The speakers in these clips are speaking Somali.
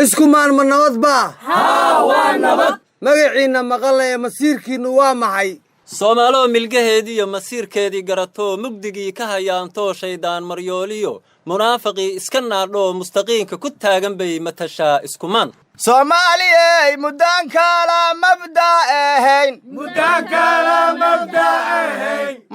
iskumaan ma nabad baa haa waa nabad magaciina maqalaya masiirkiinu waa maxay Soomaalo milgaheedii iyo masiirkeedii garato mugdigii ka hayaanto shaydaan maryooliyo munaafiqi iska naadho mustaqiinka ku taagan bay matashaa iskumaan Soomaaliyey mudaan kala mabda ahayn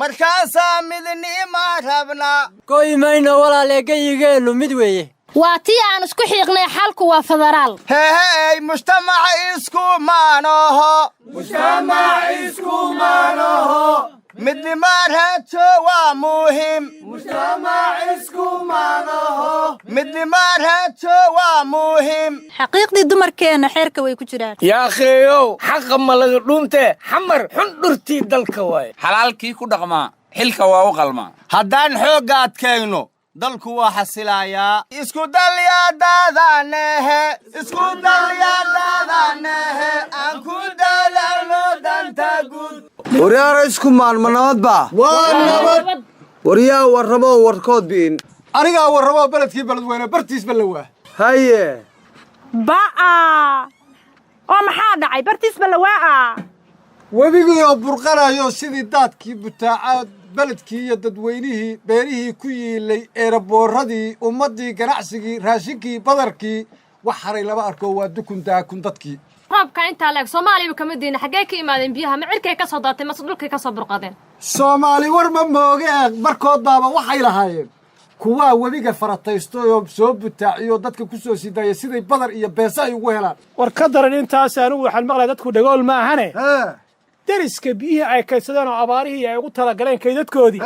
markaasa midnimo rabna qoymayna walaaleegayigeenu mid weeye waa tii aan isku xiiqnay xalku waa federaal hey mujtamac isku maanoho midnimo rajo waa muhiim midnimo rajo waa muhiim xaqiiqdii dumarkeena xeerka way ku jiraan yaa akhiyow xaqa ma laga dhunte xamar xun dhurtii dalka waay xalaalkii ku dhaqmaa xilka waa u qalmaa haddaan xoogga adkayno dalku waa xasilayaa isku dalyadaadanehe aan ku dadaalno danta guud waryaara iskumaan ma nabad baa waa nabad waryaa warrabo warkood biin anigaa warrabo beledkii beledweyne bartiisba la waa haye ba'a oo maxaa dhacay bartiisba la waa webigii oo burqanayo sidii daadkii butaacaad beledkii iyo dadweynihii beerihii ku yiilay eeraboorradii ummaddii ganacsigii raashinkii badarkii wax haray laba arko waa dukun daakun dadkii roobka intaa leeg Soomaaliya kama diina xagee ka imaadeen biyaha ma cirkay ka soo daatay ma dhulkay ka soo burqadeen Soomaali war ma mooge barkoodaba waxay lahaayeen kuwa webiga farataysto oo soo butaaciyo dadka ku soo sidaya siday badar iyo beesa ay ugu helaan war ka daran intaas anigu waxaan maqlay dadku dhagool ma ahane dariska biyihii ay kaydsadeen oo abaarihii ay ugu talagaleen kaydadkoodii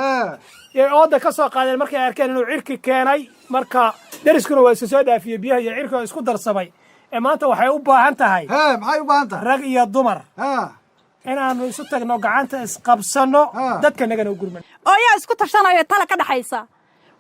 ee ooda ka soo qaadeen markay arkeen inuu cirki keenay marka dariskuna waa isu soo dhaafiyey biyaha iyo cirki oo isku darsamay ee maanta waxay u baahan tahay maxay u baahan tahay rag iyo dumar inaanu isu tagno gacanta isqabsanno dadka nagana u gurman oo yaa isku tashanayo tala ka dhaxaysa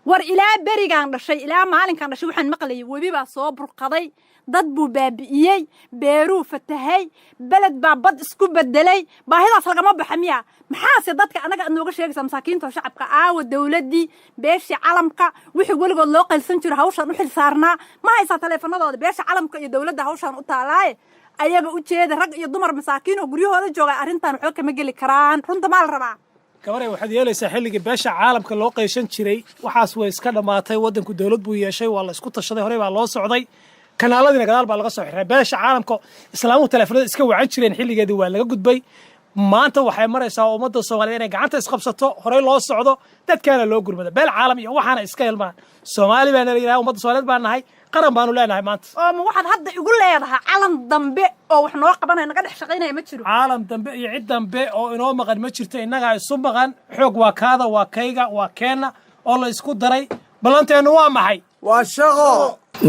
war ilaa berigaan dhashay ilaa maalinkan dhashay waxaan maqlayay webi baa soo burqaday dad buu baabi'iyey beeruu fatahay beled baa bad isku bedelay baahidaas lagama baxa miya maxaase dadka anaga nooga sheegaysaa masaakiinta shacabka aawa dawladii beeshii calamka wixii weligood loo qaylsan jiro hawshan u xil saarnaa ma haysaa taleefanadooda beesha calamka iyo dawladda hawshan u taalaaye ayaga u jeeda rag iyo dumar masaakiin oo guryahooda jooga arrintan waxba kama geli karaan runta maa la rabaa gabaray waxaad yeelaysaa xilligii beesha caalamka loo qayshan jiray waxaas way iska dhammaatay waddanku dawlad buu yeeshay waa la isku tashaday horey baa loo socday kanaaladina gadaal baa laga soo xiray beesha caalamka islaamuhu taleefanada iska wacan jireen xilligeedii waa laga gudbay maanta waxay maraysaa ummadda Soomaaliyeed inay gacanta isqabsato horey loo socdo dadkana loo gurmado beel caalam iyo waxaana iska helmaan Soomaali baan leeyahay ummadda Soomaaliyeed baan nahay qaran baanu leenahay maanta oo ma waxaad hadda igu leedahay calan dambe oo wax noo qabanay naga dhex shaqeynaya ma jiro caalam dambe iyo cid dambe oo inoo maqan ma jirto inaga isu maqan xoog waa kaada waa kayga waa keena oo la isku daray balanteenu waa maxay waa shaqo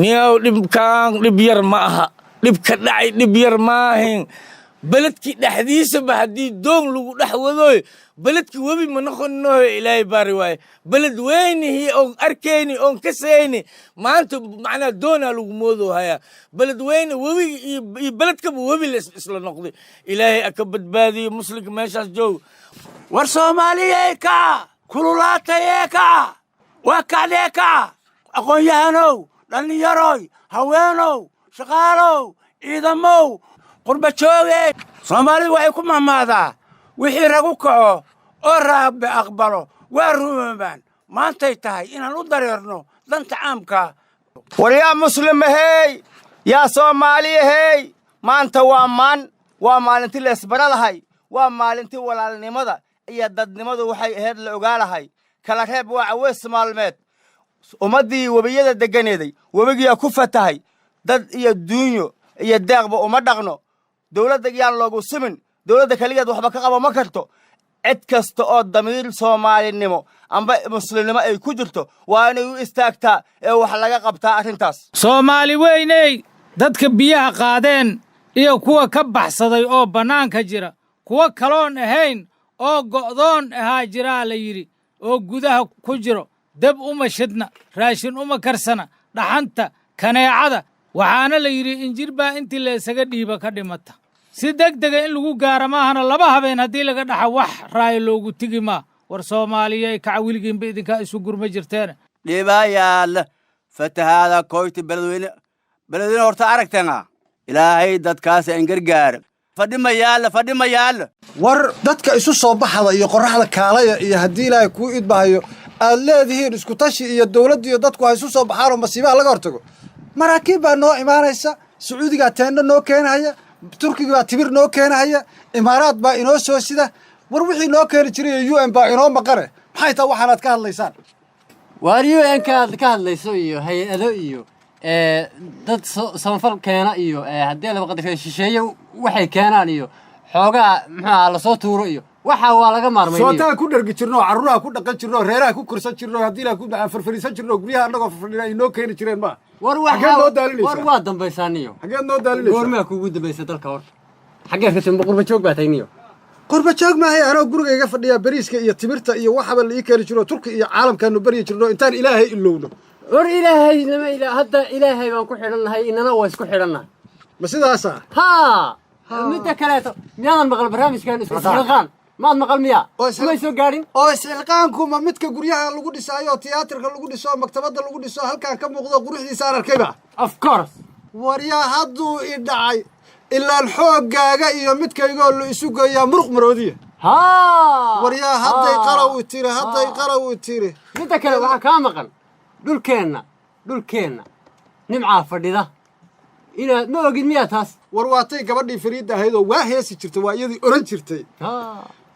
niyow dhibkaan dhib yar ma aha dhibka dhacay dhib yar maahin beledkii dhexdiisaba haddii doon lagu dhex wadooy beledkii webi ma noqoninoho ilaahay baari waaye beled weynihii oon arkayni oon kasayni maanta macnaa doonaa lagu moodoo hayaa beled weyne webigi iyo beledkaba webi la isla noqday ilaahay aka badbaadiyo muslimka meeshaas joog war soomaaliyey kaca kululaatayee kaca waa kacdee kaca aqoon-yahanow dhallinyaroy haweenow shaqaalow ciidamow qurba jooge Soomaalidu waxay ku mahmaadaa wixii ragu kaco oo raabbe aqbalo waa ruumaan maantay tahay inaan u dareerno danta caamka war yaa muslimahey yaa Soomaaliyey maanta waa maalintii la isbaralahay waa maalintii walaalnimada iyo dadnimadu waxay ahayd la ogaalahay kala reeb waa caweys maalmeed ummadii wabiyada deganeeday wabigiyaa ku fatahay dad iyo duunyo iyo deeqba uma dhaqno dawladda yaan loogu simin dawladda kaligeed waxba ka qabo ma karto cid kasta oo damiir Soomaalinimo amba muslimnimo ay ku jirto waa inay u istaagtaa ee wax laga qabtaa arrintaas Soomaali weynay dadka biyaha qaadeen iyo kuwa ka baxsaday oo banaanka jira kuwa kaloon ahayn oo go'doon ahaa jira la yiri oo gudaha ku jiro dab uma shidna raashin uma karsana dhaxanta kaneecada waxaana la yiri injir baa intii la isaga dhiiba ka dhimata si degdega in lagu gaaro maahana laba habeen haddii laga dhaxa wax raay loogu tigi maa war Soomaaliyeey kaca wiligiinba idinkaa isu gurma jirteen dhibayaal fatahaada koyti beledweyne beledweyne horta aragtana ilaahay dadkaas aan gargaar fadhi ma yaal war dadka isu soo baxada iyo qorraxda kaalaya iyo haddii ilaahay kuu idbahayo aad leedihiin isku tashi iyo dawladda iyo dadku ha isu soo baxaan oo masiibaha laga hortago maraakiib baa noo imaanaysa sacuudigaa teendho noo keenahaya turkiga baa timir noo keenahaya imaaraad baa inoo soo sida war wixii noo keeni jiray UN baa inoo maqane maxay taa waxaanaad ka hadlaysaan waar UN kaad ka hadlayso iyo hay-ado iyo dad samafal keena iyo haddii laba qadar shisheeye waxay keenaan iyo xoogaa maxaa la soo tuuro iyo waxa waa laga maarmay sootaa ku dhargi jirno carruuraha ku dhaqan jirno reeraha ku kursan jirno haddii la ku farfariisan jirno guryaha annagoo farfadhina ay noo keeni jireen ma war waa dambaysaaniyo xageed noo daalinaysa goormaa kugu dambaysa dalka horta xageed ka timid qurba joog baa tayniyo qurba joog maahay anoo gurigayga fadhiya bariiska iyo timirta iyo waxaba la ii keeni jiro turki iyo caalamkaanu baryi jirno intaan ilaahay ilowno war ilaahay lama hadda ilaahay baan ku xidhannahay inana waa isku xidhannahay ma sidaasa midda kaleeto miyaadan maqal barnaamijkan isku xilqaan maad maqal miyaa may soo gaadhin oo isxilqaanku ma midka guryaha lagu dhisaayo tiyaatarka lagu dhiso maktabadda lagu dhiso halkaan ka muuqdo quruxdiisa aan arkayba of course waryaa hadduu i dhacay ilaan xooggaaga iyo midkaygoo la isu geeyaa muruq maroodiya waryaa hadday qaraw i tiri midda kale waxaa kaa maqan dhulkeenna nimcaa fadhida inaad ma ogid miyaa taas war waatay gabadhii fariidda ahaydoo waa heesi jirtay waa iyadii oran jirtay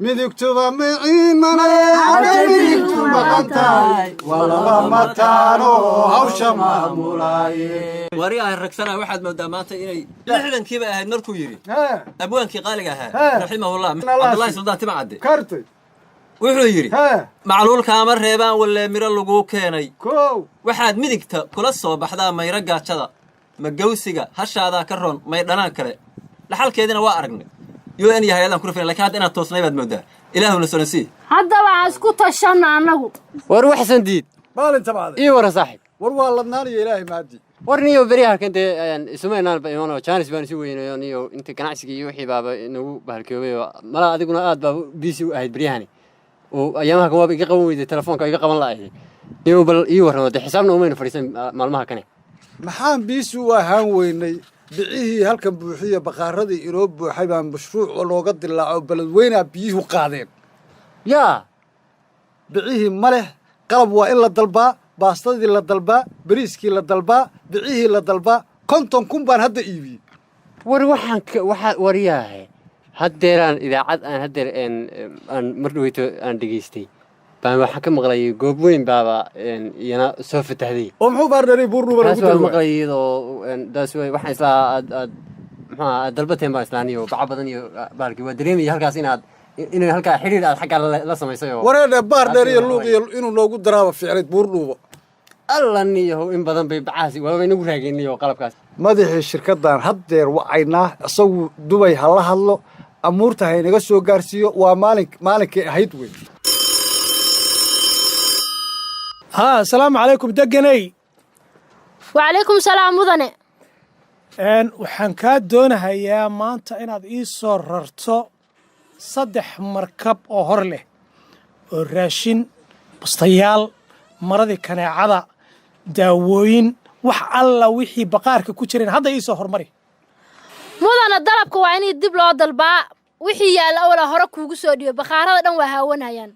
midigtuba midigtu maqan tahay walaba mataano hawsha maamulaaye wari aan ragsana waxaad moodaa maanta inay lixdankiiba ahayd markuu yidhi abwaankii qaaliga ahaa raximahullah cabdullaahi suldaan timacadde kartay wuxuu yidhi macluulkaama reebaan walle miro laguu keenay waxaad midigta kula soo baxdaa mayro gaajada magawsiga hashaadaa ka roon may dhanaan kale dhaxalkeedina waa aragnay UN iyo hay-adaan kula filan laakiin hadda inaad toosnay baad moodaa ilaahuna sonansii hadda waxaan isku tashanna annagu war waxsan diid maalinta bacday ii wara saaxiib war waa ladnaaniyo ilaahay maadi war niyo beriyaha kante isumaynaan ba imanoo jaanis baan isu weynayo niyo inta ganacsiga iyo wixii baaba inagu bahalkoobay mala adiguna aad baa biisi u ahayd beryahani oo ayaamaha kan waaba iga qaban weyday telefoonka iga qaban la'ahay niyo bal ii warramo dee xisaabna umayna fadhiisan maalmaha kane maxaan biisi u ahaan weynay bicihii halkan buuxiya baqaaradii inoo buuxay baan mashruuc looga dilaaco beledweynaa biyuhu qaadeen yaa bicihii ma leh qalab waa in la dalbaa baastadii la dalbaa bariiskii la dalbaa bicihii la dalbaa 50,000 baan hadda iibiyey war waxaan wariyaahe haddeeraan idaacad aan haddeer aan mar dhaweyto aan dhegaystay baan waxaan ka maqlayay goob weyn baaba iyana soo fatahday oo muxuu baardharay buurnuuba lagu taas maqlayay iyadoo daas waxaan islaa aad maxaa dalbateen baa islaaniyo baca badan iyo baalkii waa dareemaya halkaas inay halkaa xiriir aad xaggaa la samaysay oo wareedhe baardheer iyo luuq iyo inuu noogu daraaba ficnayd buurdhuuba allaniyahow in badan bay bacahaasi waaba inagu raageyniyo qalabkaas madaxii shirkaddan haddeer wacaynaa isagu dubay ha la hadlo amuurta ha inaga soo gaarsiiyo waa maalinkay ahayd wey السلام عليكم دقني وعليكم السلام مدني waxaan kaa doonahayaa maanta inaad ii soo rarto 3 markab oo hor leh oo raashin bastayaal maradii kaneecada daawooyin wax alla wixii baqaarka ku jireen hadda ii soo hormari mudana dalabka waa in dib loo dalbaa wixii yaala wala hore kuugu soo dhiyo baqaarada dhan waa haawanayaan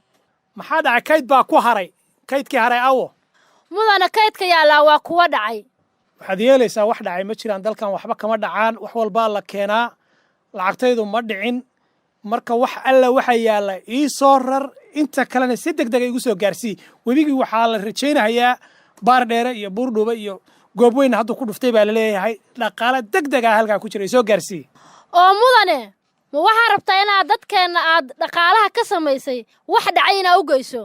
maxaa dhacay kayd baa ku haray kaydkii haray awo mudana kaydka yaala waa kuwa dhacay waxaad yeelaysaa wax dhacay ma jiraan dalkan waxba kama dhacaan wax walbaa la keenaa lacagtaydu ma dhicin marka wax alla waxa yaala ii soo rar inta kalena si degdeg igu soo gaarsii webigii waxaa la rajaynayaa baar dheere iyo buurdhuuba iyo goob weyn hadduu ku dhuftay baa la leeyahay dhaqaale degdeg ah halkaa ku jira soo gaarsii oo mudane ma waxaa rabtaa inaad dadkeenna aad dhaqaalaha ka samaysay wax dhacay inaa u geyso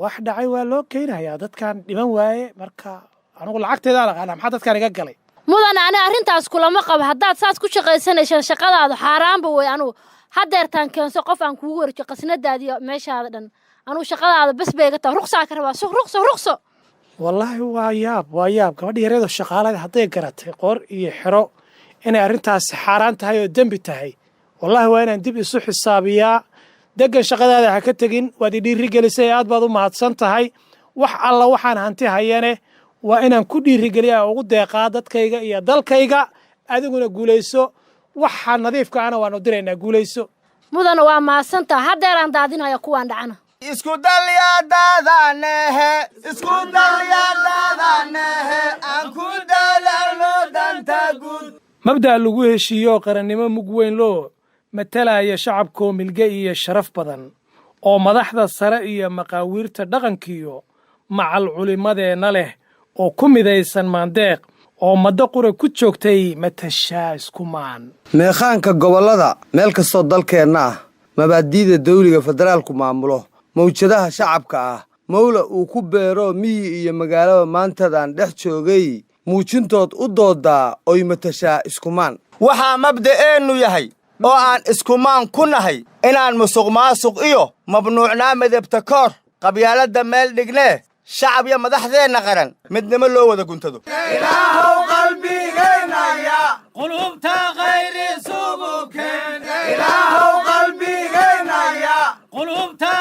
wax dhacay waa loo keenayaa dadkan dhiman waaye marka anigu lacagteeda aqaana maxaa dadkan iga galay mudane ani arrintaas kulama qabo haddaad saas ku shaqaysanaysaan shaqadaadu xaaraanba wey anugu haddeertaan keenso qof aan kuugu warjo qasnadaadiyo meeshaada dhan anugu shaqadaada bes bay iga tahay ruqsaa ka rabaa ruqso wallaahi waa yaab gabadha yareedoo shaqaalada hadday garatay qoor iyo xero inay arrintaasi xaaraan tahay oo dembi tahay wallaahi waa inaan dib isu xisaabiyaa degan shaqadaada ha ka tegin waad i dhiiri gelisay aad baad u mahadsan tahay wax alla waxaan hanti hayane waa inaan ku dhiirigeliyaa ugu deeqaa dadkayga iyo dalkayga adiguna guulayso waxa nadiifka ana waanu diraynaa guulayso mudana waa maasantaa haddeeraan daadinaya kuwaan dhacana isku dalyaadaadanehe aan ku dadaalno danta guud mabda' lagu heshiiyo qarannimo mug weyn loo matalaya shacabkoo milge iyo sharaf badan oo madaxda sare iyo maqaawiirta dhaqankiyo macal culimmadeenna leh oo ku midaysan maandeeq oo maddo qura ku joogtay matashaa iskumaan meekhaanka gobollada meel kastoo dalkeenna ah mabaadi'da dawliga federaalku maamulo mawjadaha shacabka ah mawla uu ku beero miyi iyo magaalaba maantadaan dhex joogay muujintood u dooddaa oy matashaa iskumaan waxaa mabda'eennu yahay oo aan iskumaan ku nahay inaan musuqmaasuq iyo mamnuucnaa midabta koor qabyaaladda meel dhignee shacab iyo madaxdeenna qaran midnimo loo wada guntado ilaahow qalbigeennaya qulubta khayri isugu keen ilaahow qalbigeennaya qulubta